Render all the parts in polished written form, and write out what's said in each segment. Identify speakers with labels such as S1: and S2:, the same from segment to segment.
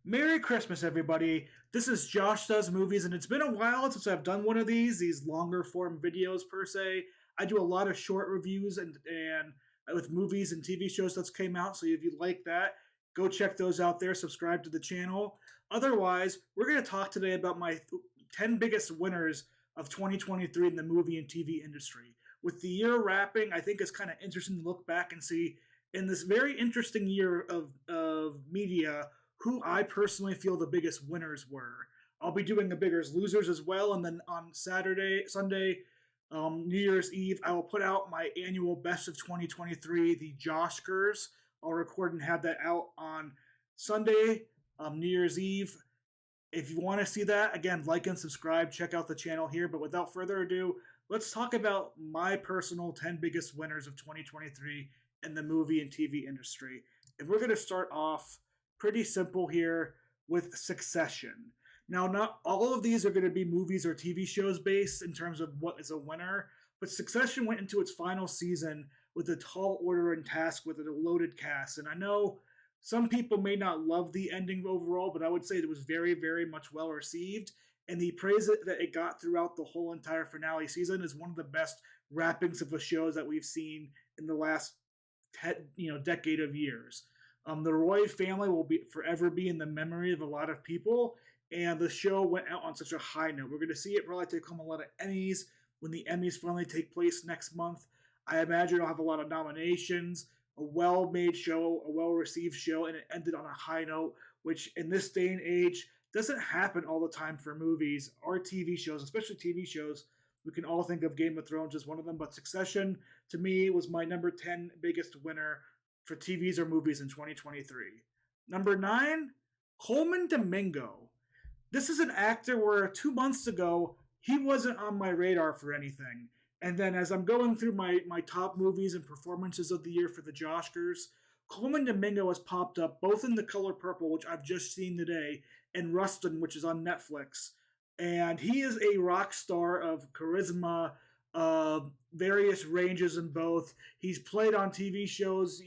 S1: Merry Christmas, everybody. This is Josh Does Movies, and it's been a while since I've done one of these longer form videos per se. I do a lot of short reviews and with movies and TV shows that's came out, so if you like that, go check those out there, subscribe to the channel. Otherwise, we're going to talk today about my 10 biggest winners of 2023 in the movie and TV industry. With the year wrapping, I think it's kind of interesting to look back and see in this very interesting year of media who I personally feel the biggest winners were. I'll be doing the biggest losers as well, and then on Sunday, New Year's Eve, I will put out my annual Best of 2023, the Joshkers. I'll record and have that out on Sunday, New Year's Eve. If you want to see that, again, like and subscribe, check out the channel here. But without further ado, let's talk about my personal 10 biggest winners of 2023 in the movie and TV industry. And we're going to start off pretty simple here with Succession. Now, not all of these are going to be movies or TV shows based in terms of what is a winner, but Succession went into its final season with a tall order and task with a loaded cast. And I know some people may not love the ending overall, but I would say it was very, very much well received. And the praise that it got throughout the whole entire finale season is one of the best wrappings of the shows that we've seen in the last decade of years. The Roy family will forever be in the memory of a lot of people, and the show went out on such a high note. We're going to see it probably take home a lot of Emmys when the Emmys finally take place next month. I imagine it'll have a lot of nominations, a well-made show, a well-received show, and it ended on a high note, which in this day and age doesn't happen all the time for movies or TV shows, especially TV shows. We can all think of Game of Thrones as one of them, but Succession, to me, was my number 10 biggest winner for TVs or movies in 2023. Number 9, Coleman Domingo. This is an actor where 2 months ago, he wasn't on my radar for anything. And then as I'm going through my top movies and performances of the year for the Joshkers, Coleman Domingo has popped up both in The Color Purple, which I've just seen today, and Rustin, which is on Netflix. And he is a rock star of charisma, various ranges in both. He's played on TV shows.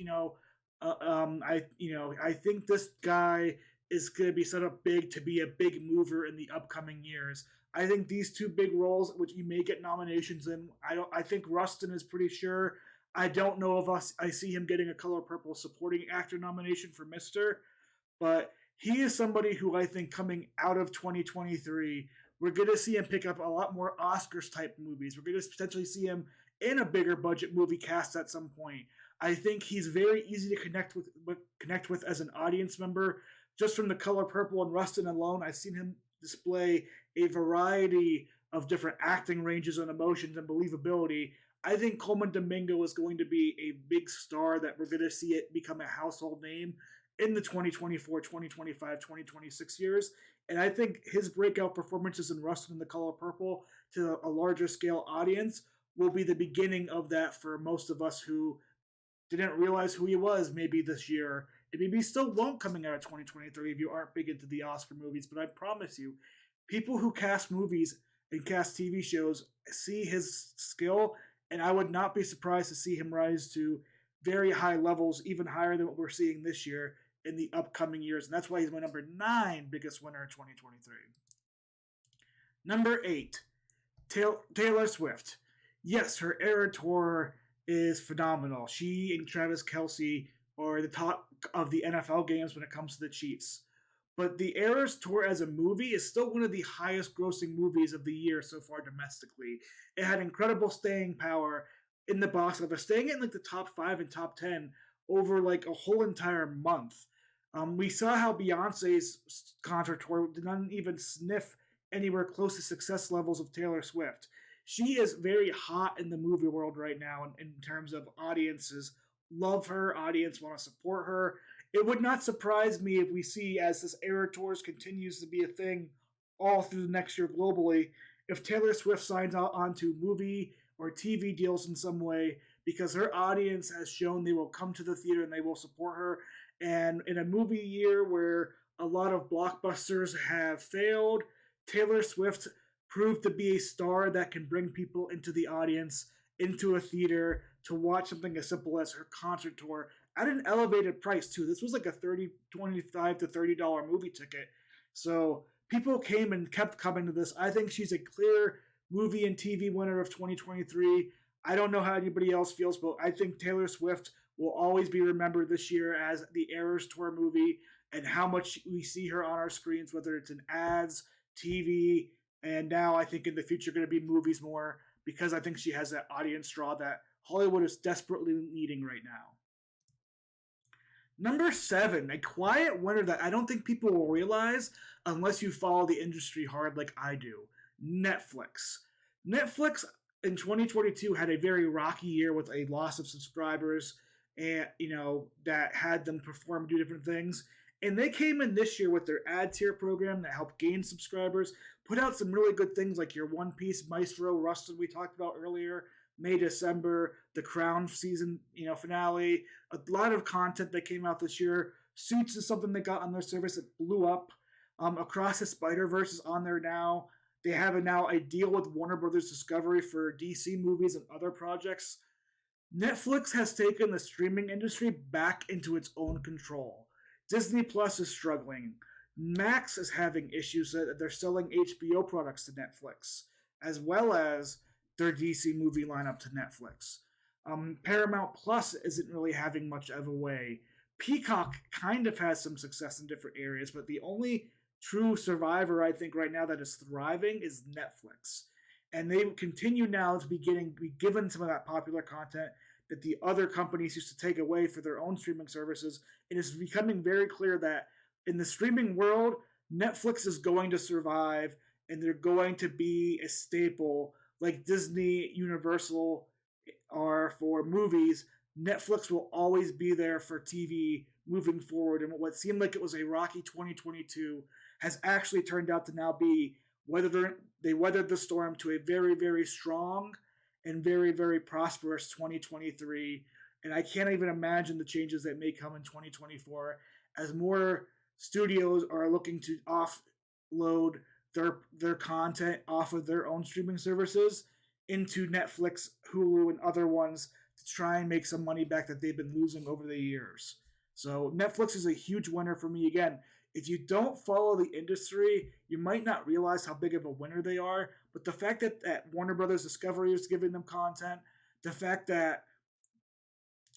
S1: I think this guy is going to be set up big to be a big mover in the upcoming years. I think these two big roles, which you may get nominations in, I think Rustin is pretty sure. I don't know if I see him getting a Color Purple supporting actor nomination for Mr., but he is somebody who I think coming out of 2023, we're going to see him pick up a lot more Oscars-type movies. We're going to potentially see him in a bigger budget movie cast at some point. I think he's very easy to connect with as an audience member. Just from The Color Purple and Rustin alone, I've seen him display a variety of different acting ranges and emotions and believability. I think Coleman Domingo is going to be a big star that we're going to see it become a household name in the 2024, 2025, 2026 years. And I think his breakout performances in Rustin and The Color Purple to a larger scale audience will be the beginning of that for most of us who didn't realize who he was maybe this year. And maybe still won't coming out of 2023 if you aren't big into the Oscar movies. But I promise you, people who cast movies and cast TV shows see his skill, and I would not be surprised to see him rise to very high levels, even higher than what we're seeing this year in the upcoming years. And that's why he's my number 9 biggest winner in 2023. Number 8, Taylor Swift. Yes, her Era Tour is phenomenal. She and Travis Kelce are the top of the NFL games when it comes to the Chiefs. But the Eras Tour as a movie is still one of the highest grossing movies of the year so far domestically. It had incredible staying power in the box office, staying in like the top 5 and top 10 over like a whole entire month. We saw how Beyonce's concert tour did not even sniff anywhere close to success levels of Taylor Swift. She is very hot in the movie world right now in terms of audiences love her, audience want to support her. It would not surprise me if we see, as this Era Tours continues to be a thing all through the next year globally, if Taylor Swift signs onto movie or TV deals in some way, because her audience has shown they will come to the theater and they will support her. And in a movie year where a lot of blockbusters have failed, Taylor Swift proved to be a star that can bring people into the audience, into a theater, to watch something as simple as her concert tour at an elevated price too. This was like a 30, 25 to $30 movie ticket. So people came and kept coming to this. I think she's a clear movie and TV winner of 2023. I don't know how anybody else feels, but I think Taylor Swift will always be remembered this year as the Eras Tour movie and how much we see her on our screens, whether it's in ads, TV, and now I think in the future going to be movies more because I think she has that audience draw that Hollywood is desperately needing right now. Number 7, a quiet winner that I don't think people will realize unless you follow the industry hard like I do. Netflix. Netflix in 2022 had a very rocky year with a loss of subscribers and that had them perform do different things. And they came in this year with their ad tier program that helped gain subscribers, put out some really good things like your One Piece, Maestro, Rusted we talked about earlier, May, December, the Crown season, finale, a lot of content that came out this year. Suits is something they got on their service that blew up. Across the Spider-Verse is on there now. They have a deal with Warner Brothers Discovery for DC movies and other projects. Netflix has taken the streaming industry back into its own control. Disney Plus is struggling. Max is having issues that they're selling HBO products to Netflix, as well as their DC movie lineup to Netflix. Paramount Plus isn't really having much of a way. Peacock kind of has some success in different areas, but the only true survivor I think right now that is thriving is Netflix. And they continue now to be given some of that popular content that the other companies used to take away for their own streaming services. It is becoming very clear that in the streaming world, Netflix is going to survive and they're going to be a staple like Disney, Universal are for movies. Netflix will always be there for TV moving forward. And what seemed like it was a rocky 2022 has actually turned out to now be they weathered the storm to a very, very strong and very, very prosperous 2023. And I can't even imagine the changes that may come in 2024 as more studios are looking to offload their content off of their own streaming services into Netflix, Hulu, and other ones to try and make some money back that they've been losing over the years. So Netflix is a huge winner for me. Again, if you don't follow the industry, you might not realize how big of a winner they are. But the fact that Warner Brothers Discovery is giving them content, the fact that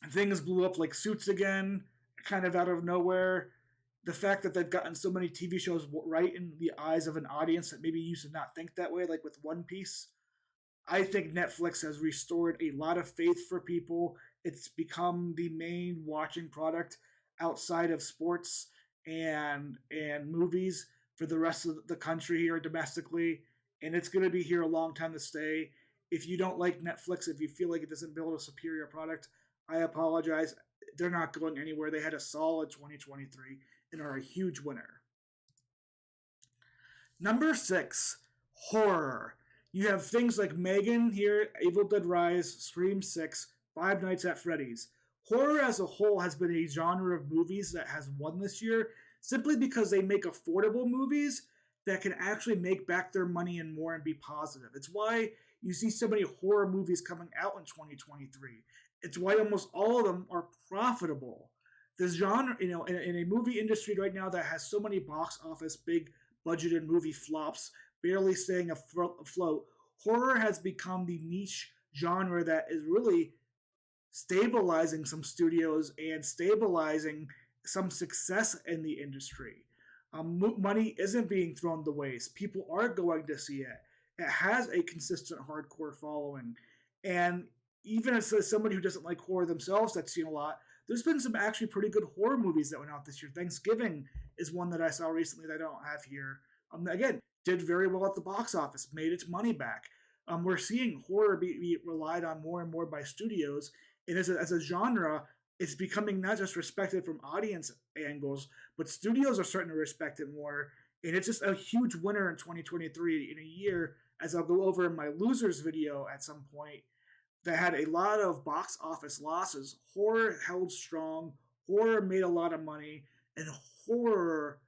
S1: things blew up like Suits again, kind of out of nowhere, the fact that they've gotten so many TV shows right in the eyes of an audience that maybe used to not think that way, like with One Piece. I think Netflix has restored a lot of faith for people. It's become the main watching product outside of sports and movies for the rest of the country here domestically, and it's going to be here a long time to stay. If you don't like Netflix, if you feel like it doesn't build a superior product, I apologize. They're not going anywhere. They had a solid 2023 and are a huge winner. Number 6, horror. You have things like Megan here, Evil Dead Rise, Scream 6, Five Nights at Freddy's. Horror as a whole has been a genre of movies that has won this year simply because they make affordable movies that can actually make back their money and more and be positive. It's why you see so many horror movies coming out in 2023. It's why almost all of them are profitable. The genre, in a movie industry right now that has so many box office, big budgeted movie flops, barely staying afloat, horror has become the niche genre that is really stabilizing some studios and stabilizing some success in the industry. Money isn't being thrown to waste. People are going to see it. It has a consistent hardcore following. And even as somebody who doesn't like horror themselves that's seen a lot, there's been some actually pretty good horror movies that went out this year. Thanksgiving is one that I saw recently that I don't have here. Again, did very well at the box office, made its money back. We're seeing horror be relied on more and more by studios. And as a genre, it's becoming not just respected from audience angles, but studios are starting to respect it more. And it's just a huge winner in 2023 in a year, as I'll go over in my losers video at some point, that had a lot of box office losses. Horror held strong. Horror made a lot of money. And horror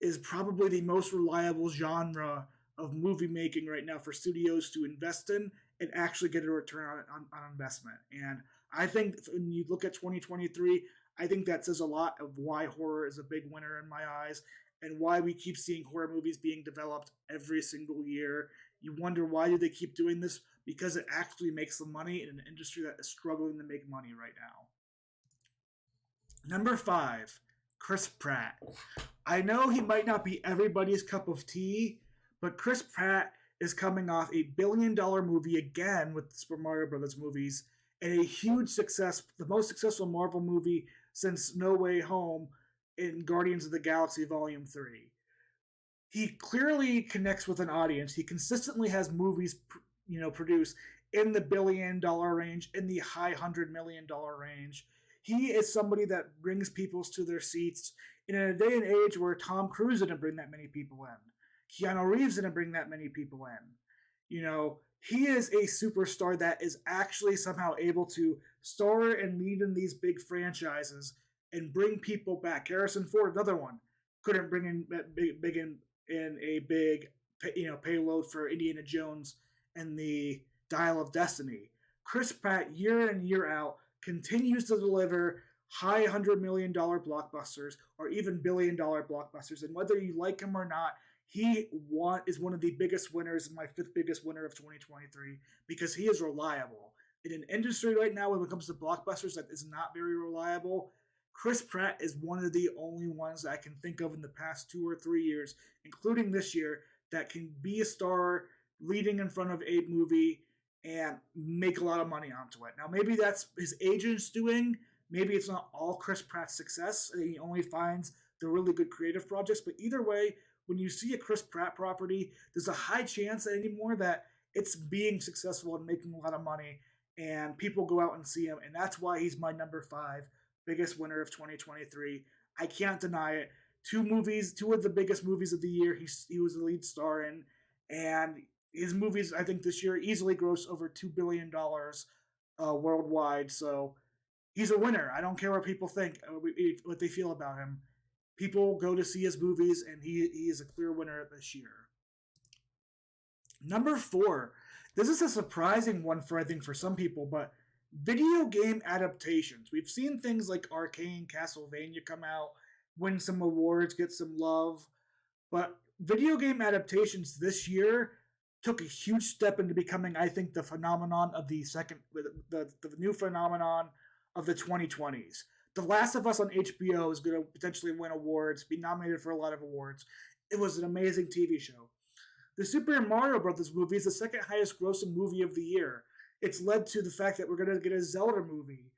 S1: is probably the most reliable genre of movie making right now for studios to invest in and actually get a return on investment. And I think when you look at 2023, I think that says a lot of why horror is a big winner in my eyes and why we keep seeing horror movies being developed every single year. You wonder why do they keep doing this? Because it actually makes them money in an industry that is struggling to make money right now. Number 5, Chris Pratt. I know he might not be everybody's cup of tea, but Chris Pratt is coming off $1 billion movie again with the Super Mario Brothers movies and a huge success, the most successful Marvel movie since No Way Home in Guardians of the Galaxy Volume 3. He clearly connects with an audience. He consistently has movies, produced in the $1 billion range, in the high $100 million range. He is somebody that brings people to their seats. And in a day and age where Tom Cruise didn't bring that many people in, Keanu Reeves didn't bring that many people in. He is a superstar that is actually somehow able to star and lead in these big franchises and bring people back. Harrison Ford, another one, couldn't bring in a big payload for Indiana Jones and the Dial of Destiny. Chris Pratt, year in and year out, continues to deliver high $100 million blockbusters or even $1 billion blockbusters. And whether you like him or not, he is one of the biggest winners, my 5th biggest winner of 2023, because he is reliable. In an industry right now when it comes to blockbusters that is not very reliable, Chris Pratt is one of the only ones that I can think of in the past 2 or 3 years, including this year, that can be a star leading in front of a movie and make a lot of money onto it. Now, maybe that's his agent's doing. Maybe it's not all Chris Pratt's success, and he only finds the really good creative projects. But either way, when you see a Chris Pratt property, there's a high chance anymore that it's being successful and making a lot of money, and people go out and see him. And that's why he's my number 5 biggest winner of 2023. I can't deny it. 2 of the biggest movies of the year, he was the lead star in, and his movies, I think, this year easily grossed over $2 billion worldwide. So he's a winner. I don't care what people think, what they feel about him. People go to see his movies, and he is a clear winner this year. Number 4. This is a surprising one I think for some people, but video game adaptations. We've seen things like Arcane, Castlevania come out, win some awards, get some love, but video game adaptations this year took a huge step into becoming, I think, the phenomenon of the new phenomenon of the 2020s. The Last of Us on HBO is going to potentially win awards, be nominated for a lot of awards. It was an amazing TV show. The Super Mario Brothers movie is the 2nd highest grossing movie of the year. It's led to the fact that we're going to get a Zelda movie.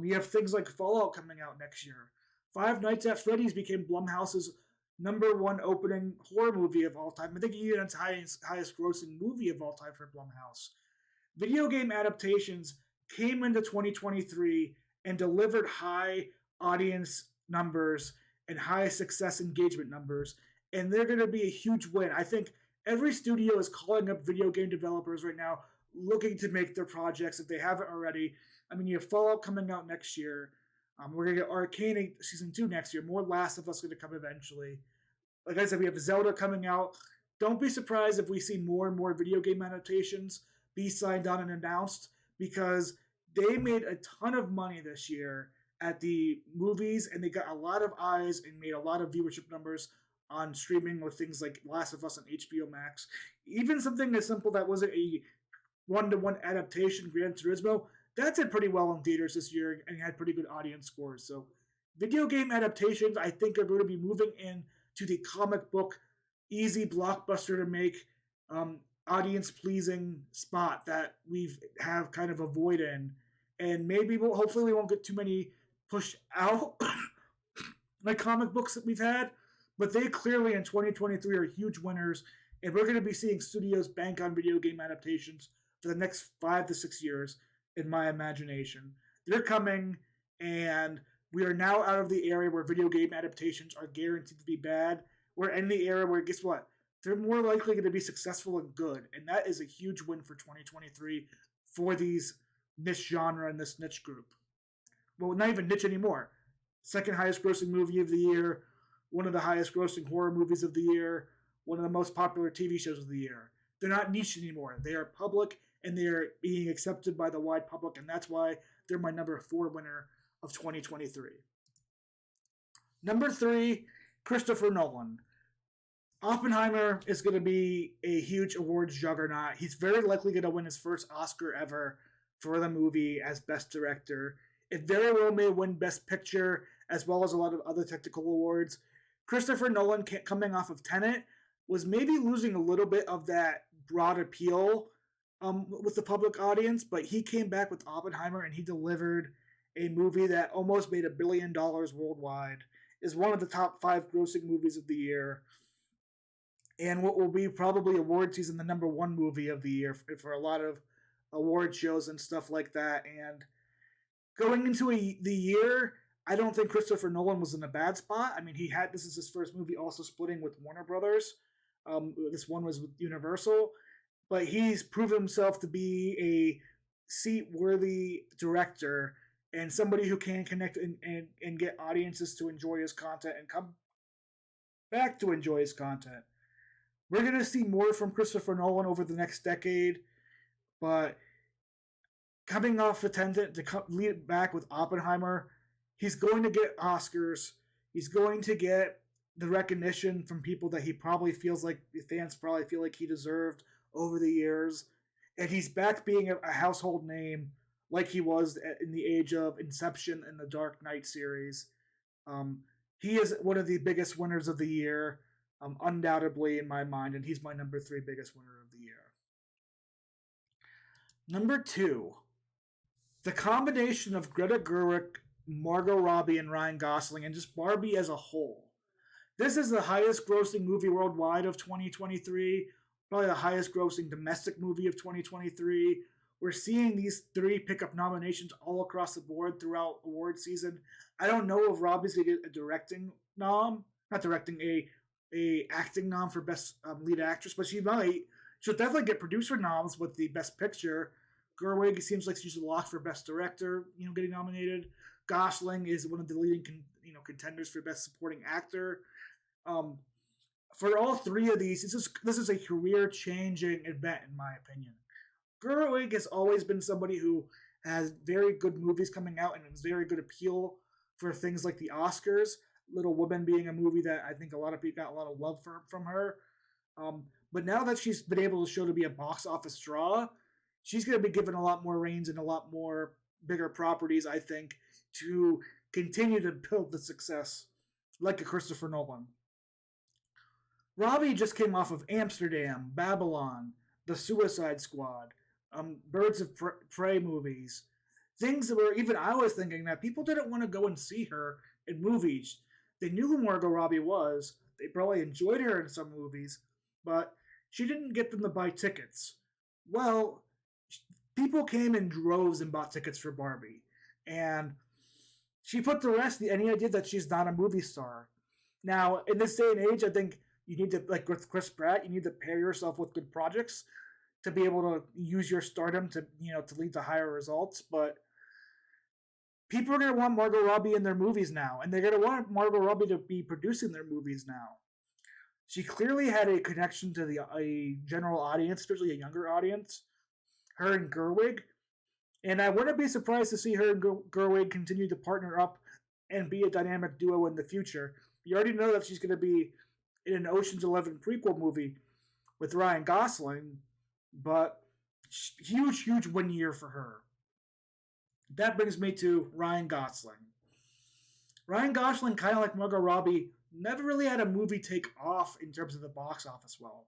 S1: You have things like Fallout coming out next year. Five Nights at Freddy's became Blumhouse's #1 opening horror movie of all time. I think even its highest grossing movie of all time for Blumhouse. Video game adaptations came into 2023 and delivered high audience numbers and high success engagement numbers, and they're going to be a huge win. I think every studio is calling up video game developers right now, looking to make their projects if they haven't already. I mean, you have Fallout coming out next year. We're going to get Arcane Season 2 next year. More Last of Us going to come eventually. Like I said, we have Zelda coming out. Don't be surprised if we see more and more video game adaptations be signed on and announced, because they made a ton of money this year at the movies, and they got a lot of eyes and made a lot of viewership numbers on streaming with things like Last of Us on HBO Max. Even something as simple that wasn't a one-to-one adaptation, Gran Turismo, that did pretty well in theaters this year and had pretty good audience scores. So video game adaptations, I think, are going to be moving in to the comic book, easy blockbuster to make, audience-pleasing spot that we have kind of avoided. And maybe hopefully we won't get too many pushed out like comic books that we've had, but they clearly in 2023 are huge winners, and we're going to be seeing studios bank on video game adaptations for the next 5 to 6 years, in my imagination. They're coming, and we are now out of the area where video game adaptations are guaranteed to be bad. We're in the area where, guess what? They're more likely going to be successful and good, and that is a huge win for 2023 for these niche genre and this niche group. Well, not even niche anymore. 2nd highest grossing movie of the year, one of the highest grossing horror movies of the year, one of the most popular TV shows of the year. They're not niche anymore. They are public, and they are being accepted by the wide public, and that's why they're my number 4 winner of 2023. Number 3, Christopher Nolan. Oppenheimer is going to be a huge awards juggernaut. He's very likely going to win his first Oscar ever for the movie as Best Director. It very well may win Best Picture, as well as a lot of other technical awards. Christopher Nolan, coming off of Tenet, was maybe losing a little bit of that broad appeal with the public audience, but he came back with Oppenheimer and he delivered a movie that almost made $1 billion worldwide, is one of the top 5 grossing movies of the year, and what will be probably award season the number 1 movie of the year for a lot of award shows and stuff like that. And going into the year, I don't think Christopher Nolan was in a bad spot. I mean, this is his first movie also splitting with Warner Brothers. This one was with Universal, but he's proven himself to be a seat-worthy director and somebody who can connect and get audiences to enjoy his content and come back to enjoy his content. We're going to see more from Christopher Nolan over the next decade, but coming off the Tenet to lead it back with Oppenheimer, he's going to get Oscars. He's going to get the recognition from people that he probably feels like the fans probably feel like he deserved over the years. And he's back being a household name like he was in the age of Inception and the Dark Knight series. He is one of the biggest winners of the year, undoubtedly in my mind, and he's my number 3 biggest winner of the year. Number 2, the combination of Greta Gerwig, Margot Robbie, and Ryan Gosling, and just Barbie as a whole. This is the highest grossing movie worldwide of 2023, probably the highest grossing domestic movie of 2023. We're seeing these 3 pick up nominations all across the board throughout award season. I don't know if Robbie's going to get a directing nom, not directing, a acting nom for Best Lead Actress, but she might. She'll definitely get producer noms with the Best Picture. Gerwig seems like she's a lock for Best Director, getting nominated. Gosling is one of the leading contenders for Best Supporting Actor. For all 3 of these, this is a career-changing event, in my opinion. Gerwig has always been somebody who has very good movies coming out and has very good appeal for things like the Oscars. Little Women being a movie that I think a lot of people got a lot of love from her. But now that she's been able to show to be a box office draw, she's going to be given a lot more reins and a lot more bigger properties, I think, to continue to build the success like a Christopher Nolan. Robbie just came off of Amsterdam, Babylon, The Suicide Squad, Birds of Prey movies. Things that were, even I was thinking that people didn't want to go and see her in movies. They knew who Margot Robbie was. They probably enjoyed her in some movies, but she didn't get them to buy tickets. Well, people came in droves and bought tickets for Barbie. And she put to rest any idea that she's not a movie star. Now, in this day and age, I think you need to, like with Chris Pratt, you need to pair yourself with good projects to be able to use your stardom to lead to higher results. But people are going to want Margot Robbie in their movies now, and they're going to want Margot Robbie to be producing their movies now. She clearly had a connection to a general audience, especially a younger audience, her and Gerwig. And I wouldn't be surprised to see her and Gerwig continue to partner up and be a dynamic duo in the future. You already know that she's going to be in an Ocean's 11 prequel movie with Ryan Gosling, but huge win year for her. That brings me to Ryan Gosling. Ryan Gosling, kind of like Margot Robbie, never really had a movie take off in terms of the box office well.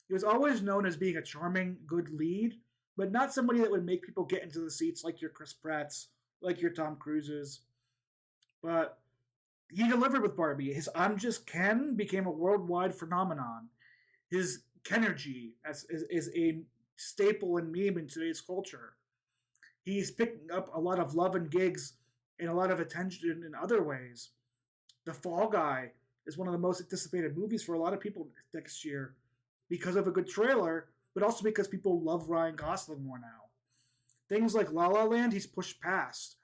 S1: He was always known as being a charming, good lead, but not somebody that would make people get into the seats like your Chris Pratts, like your Tom Cruises. But he delivered with Barbie. His I'm Just Ken became a worldwide phenomenon. His Kenergy is a staple and meme in today's culture. He's picking up a lot of love and gigs and a lot of attention in other ways. The Fall Guy is one of the most anticipated movies for a lot of people next year because of a good trailer, but also because people love Ryan Gosling more now. Things like La La Land, he's pushed past.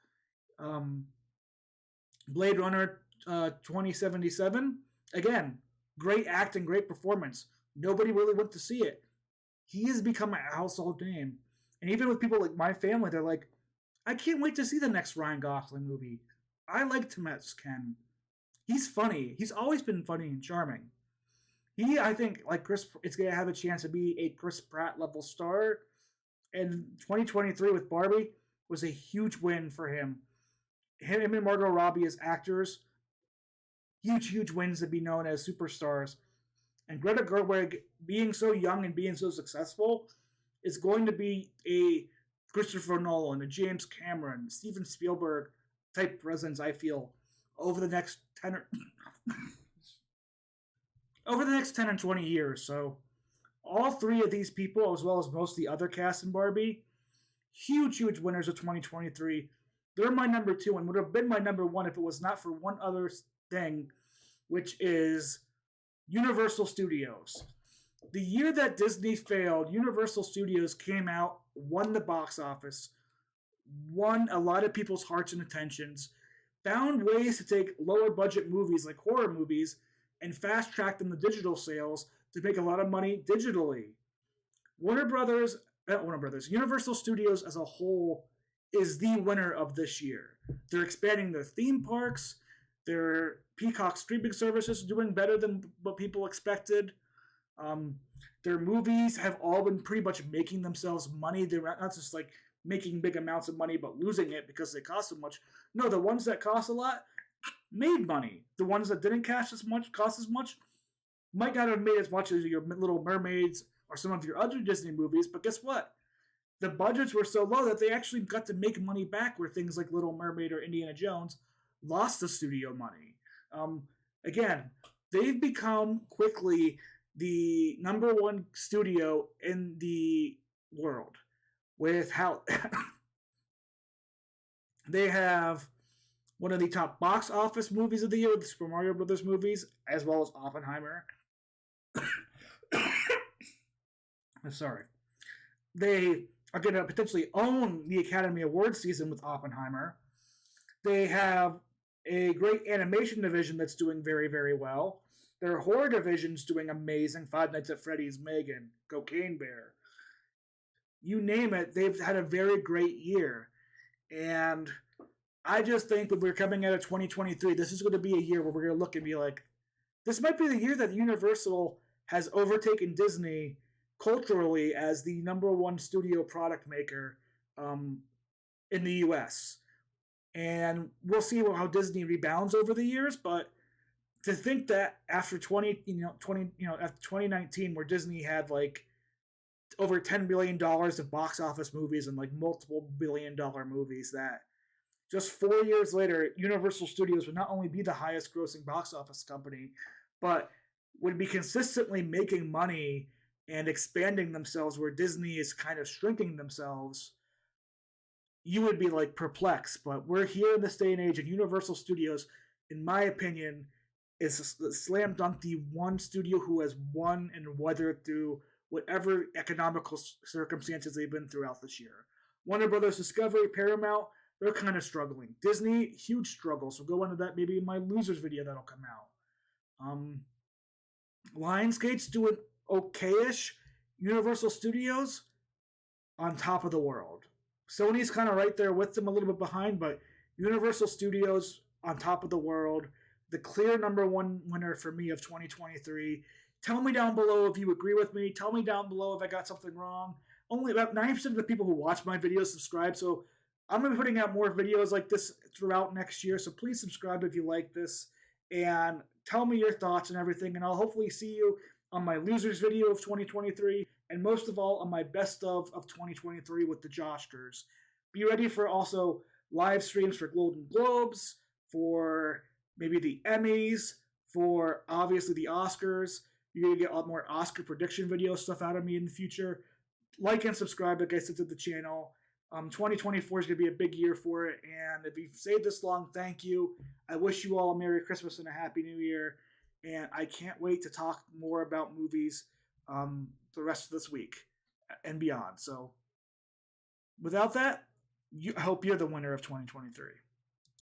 S1: Blade Runner 2077, again, great acting, great performance. Nobody really went to see it. He has become a household name. And even with people like my family, they're like, I can't wait to see the next Ryan Gosling movie. I like Timet's Ken. He's funny. He's always been funny and charming. I think, like Chris, it's going to have a chance to be a Chris Pratt level star. And 2023 with Barbie was a huge win for him. Him and Margot Robbie as actors, huge wins to be known as superstars. And Greta Gerwig, being so young and being so successful, is going to be a Christopher Nolan, a James Cameron, Steven Spielberg type presence, I feel, over the next 10 or over the next 10 and 20 years. So all three of these people, as well as most of the other cast in Barbie, huge winners of 2023. They're my number two and would have been my number one if it was not for one other thing, which is Universal Studios. The year that Disney failed, Universal Studios came out, won the box office, won a lot of people's hearts and attentions, found ways to take lower budget movies like horror movies and fast track them to digital sales to make a lot of money digitally. Universal Studios as a whole is the winner of this year. They're expanding their theme parks. Their Peacock streaming services are doing better than what people expected. Their movies have all been pretty much making themselves money. They're not just like making big amounts of money but losing it because they cost so much. No, the ones that cost a lot made money. The ones that didn't cost as much, might not have made as much as your Little Mermaids or some of your other Disney movies, but guess what? The budgets were so low that they actually got to make money back, where things like Little Mermaid or Indiana Jones lost the studio money. Again, they've become quickly the number one studio in the world with how they have one of the top box office movies of the year, the Super Mario Brothers movies, as well as Oppenheimer. Sorry. They are going to potentially own the Academy Awards season with Oppenheimer. They have a great animation division that's doing very, very well. Their horror division's doing amazing. Five Nights at Freddy's, Megan, Cocaine Bear. You name it, they've had a very great year. And I just think that we're coming out of 2023, this is going to be a year where we're going to look and be like, this might be the year that Universal has overtaken Disney culturally as the number one studio product maker in the U.S. And we'll see how Disney rebounds over the years, but to think that after 2019, where Disney had like over $10 billion of box office movies and like multiple billion-dollar movies, that just 4 years later, Universal Studios would not only be the highest grossing box office company, but would be consistently making money and expanding themselves, where Disney is kind of shrinking themselves. You would be like perplexed. But we're here in this day and age, and Universal Studios, in my opinion, is slam dunk the one studio who has won and weathered through whatever economical circumstances they've been throughout this year. Warner Brothers Discovery, Paramount, they're kind of struggling. Disney, huge struggle. So go into that maybe in my losers video that'll come out. Lionsgate's doing okayish. Universal Studios on top of the world. Sony's kind of right there with them, a little bit behind, but Universal Studios on top of the world. The clear number one winner for me of 2023. Tell me down below if you agree with me. Tell me down below if I got something wrong. Only about 90% of the people who watch my videos subscribe, so I'm going to be putting out more videos like this throughout next year, so please subscribe if you like this, and tell me your thoughts and everything, and I'll hopefully see you on my losers video of 2023, and most of all on my best of 2023 with the Joshkers. Be ready for also live streams for Golden Globes, for maybe the Emmys, for obviously the Oscars. You're going to get a lot more Oscar prediction video stuff out of me in the future. Like and subscribe, like I said, to the channel. 2024 is going to be a big year for it, and if you've stayed this long, thank you. I wish you all a Merry Christmas and a Happy New Year, and I can't wait to talk more about movies the rest of this week and beyond. So without that, I hope you're the winner of 2023.